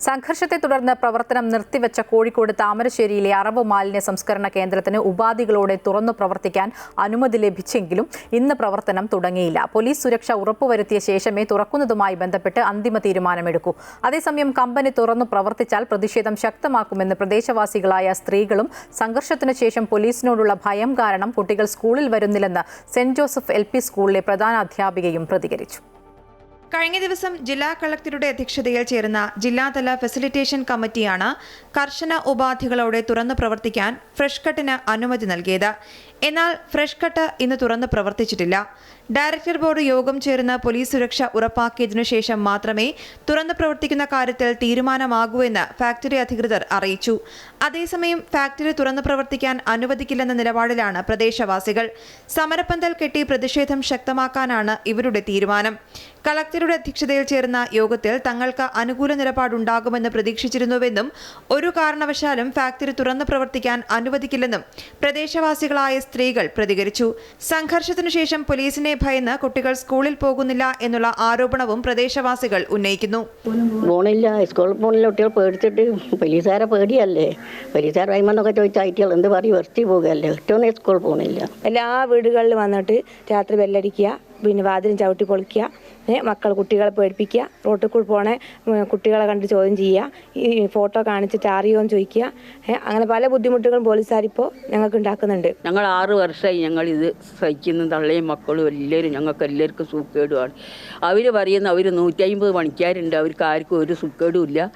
സംഘർഷത്തെ തുടർന്ന് പ്രവർത്തനം നിർത്തിവെച്ച കോഴിക്കോട് താമരശ്ശേരിയിലെ അറവ് മാലിന്യ സംസ്കരണ കേന്ദ്രത്തിന് ഉപാധികളോടെ തുറന്നു പ്രവർത്തിക്കാൻ അനുമതി ലഭിച്ചെങ്കിലും ഇന്ന് പ്രവർത്തനം തുടങ്ങിയില്ല. പോലീസ് സുരക്ഷ ഉറപ്പുവരുത്തിയ ശേഷമേ തുറക്കുന്നതുമായി ബന്ധപ്പെട്ട് അന്തിമ തീരുമാനമെടുക്കൂ. അതേസമയം കമ്പനി തുറന്നു പ്രവർത്തിച്ചാൽ പ്രതിഷേധം ശക്തമാക്കുമെന്ന് പ്രദേശവാസികളായ സ്ത്രീകളും സംഘർഷത്തിനു ശേഷം പോലീസിനോടുള്ള ഭയം കാരണം കുട്ടികൾ സ്കൂളിൽ വരുന്നില്ലെന്ന് സെന്റ് ജോസഫ് LP സ്കൂളിലെ പ്രധാനാധ്യാപികയും പ്രതികരിച്ചു. കഴിഞ്ഞ ദിവസം ജില്ലാ കളക്ടറുടെ അധ്യക്ഷതയിൽ ചേർന്ന ജില്ലാതല ഫെസിലിറ്റേഷൻ കമ്മിറ്റിയാണ് കർശന ഉപാധികളോടെ തുറന്നു പ്രവർത്തിക്കാൻ ഫ്രഷ് കട്ടിന് അനുമതി നൽകിയത്. എന്നാൽ ഫ്രഷ് കട്ട് ഇന്ന് തുറന്ന് പ്രവർത്തിച്ചിട്ടില്ല. ഡയറക്ടർ ബോർഡ് യോഗം ചേർന്ന് പോലീസ് സുരക്ഷ ഉറപ്പാക്കിയതിനു ശേഷം മാത്രമേ തുറന്നു പ്രവർത്തിക്കുന്ന കാര്യത്തിൽ തീരുമാനമാകൂ എന്ന് ഫാക്ടറി അധികൃതർ അറിയിച്ചു. അതേസമയം ഫാക്ടറി തുറന്നു പ്രവർത്തിക്കാൻ അനുവദിക്കില്ലെന്ന നിലപാടിലാണ് പ്രദേശവാസികൾ. സമരപ്പന്തൽ കെട്ടി പ്രതിഷേധം ശക്തമാക്കാനാണ് ഇവരുടെ തീരുമാനം. കളക്ടറുടെ അധ്യക്ഷതയിൽ ചേർന്ന യോഗത്തിൽ തങ്ങൾക്ക് അനുകൂല നിലപാടുണ്ടാകുമെന്ന് പ്രതീക്ഷിച്ചിരുന്നുവെന്നും ഒരു കാരണവശാലും ഫാക്ടറി തുറന്നു പ്രവർത്തിക്കാൻ അനുവദിക്കില്ലെന്നും പ്രദേശവാസികളായ സ്ത്രീകൾ പ്രതികരിച്ചു. സംഘർഷത്തിനു ശേഷം പോലീസിനെ ഭയന്ന് കുട്ടികൾ സ്കൂളിൽ പോകുന്നില്ല എന്നുള്ള ആരോപണവും പ്രദേശവാസികൾ ഉന്നയിക്കുന്നു. സ്കൂളിൽ പോകുന്നില്ല, കുട്ടികൾ പേടിച്ചിട്ട് പോലീസുകാരെ പേടിയല്ലേ, പോലീസുകാർ വൈമെന്നൊക്കെ ചോദിച്ചാൽ ഐറ്റികൾ എന്ത് പറയും, വെറുതെ പോകുകയല്ലേ, ഒറ്റൊന്നും സ്കൂളിൽ പോകുന്നില്ല. എല്ലാ വീടുകളിൽ വന്നിട്ട് രാത്രി ബെല്ലടിക്കുക, പിന്നെ വാതിലും ചവിട്ടി പൊളിക്കുക, കുട്ടികളെ പേടിപ്പിക്കുക, റോട്ടിൽ കൂടി പോണേ കുട്ടികളെ കണ്ട് ചോദ്യം ചെയ്യുക, ഈ ഫോട്ടോ കാണിച്ചിട്ട് അറിയുമെന്ന് ചോദിക്കുക. അങ്ങനെ പല ബുദ്ധിമുട്ടുകളും പോലീസുകാരിപ്പോൾ ഞങ്ങൾക്ക് ഉണ്ടാക്കുന്നുണ്ട്. ഞങ്ങൾ 6 വർഷമായി ഞങ്ങളിത് സഹിക്കുന്ന തള്ളയും മക്കളും എല്ലാവരും ഞങ്ങൾക്ക് എല്ലാവർക്കും സുഖക്കേടുമാണ്. അവർ പറയുന്ന അവർ 150 പണിക്കാരുണ്ട്, അവർക്ക് ആർക്കും ഒരു സുഖക്കേടും ഇല്ല.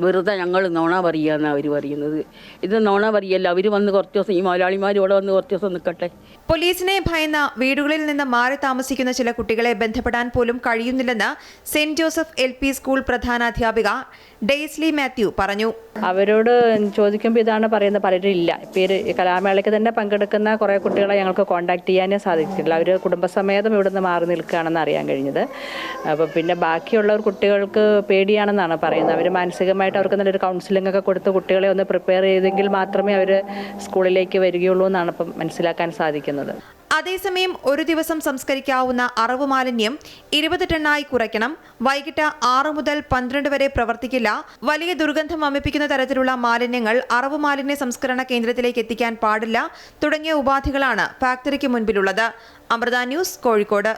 വെറുതെ ഞങ്ങൾ നോണ പറയുകയെന്നാണ് അവർ പറയുന്നത്. ഇത് നോണ പറയല്ല, അവർ വന്ന് കുറച്ച് ദിവസം ഈ മലയാളിമാർ ഇവിടെ വന്ന് കുറച്ച് ദിവസം നിൽക്കട്ടെ. പോലീസിനെ ഭയന്ന വീടുകളിൽ നിന്ന് മാറി താമസിക്കുന്ന ചില കുട്ടികളെ ബന്ധപ്പെടാൻ പോലും കഴിയുന്നില്ലെന്ന് സെന്റ് ജോസഫ് LP സ്കൂൾ പ്രധാനാധ്യാപിക ഡെയ്സ്ലി മാത്യു പറഞ്ഞു. അവരോട് ചോദിക്കുമ്പോൾ ഇതാണ് പറയുന്നത്, പലരും ഇല്ല. പേര് കലാമേളയ്ക്ക് തന്നെ പങ്കെടുക്കുന്ന കുറേ കുട്ടികളെ ഞങ്ങൾക്ക് കോൺടാക്ട് ചെയ്യാനേ സാധിച്ചിട്ടില്ല. അവർ കുടുംബസമേതം ഇവിടുന്ന് മാറി നിൽക്കുകയാണെന്ന് അറിയാൻ കഴിഞ്ഞത്. അപ്പോൾ പിന്നെ ബാക്കിയുള്ളവർ കുട്ടികൾക്ക് പേടിയാണെന്നാണ് പറയുന്നത്. അവർ മാനസികമായിട്ട് അവർക്ക് നല്ലൊരു കൗൺസിലിംഗ് ഒക്കെ കൊടുത്ത് കുട്ടികളെ ഒന്ന് പ്രിപ്പയർ ചെയ്തെങ്കിൽ മാത്രമേ അവർ സ്കൂളിലേക്ക് വരികയുള്ളൂ എന്നാണ് ഇപ്പം മനസ്സിലാക്കാൻ സാധിക്കുന്നത്. അതേസമയം ഒരു ദിവസം സംസ്കരിക്കാവുന്ന അറവ് മാലിന്യം 20 ടണ്ണായി കുറയ്ക്കണം. വൈകിട്ട് 6 മുതൽ 12 വരെ പ്രവർത്തിക്കില്ല. വലിയ ദുർഗന്ധം വമിപ്പിക്കുന്ന തരത്തിലുള്ള മാലിന്യങ്ങൾ അറവ് മാലിന്യ സംസ്കരണ കേന്ദ്രത്തിലേക്ക് എത്തിക്കാൻ പാടില്ല തുടങ്ങിയ ഉപാധികളാണ് ഫാക്ടറിക്ക് മുൻപിലുള്ളത്. അമൃത ന്യൂസ്, കോഴിക്കോട്.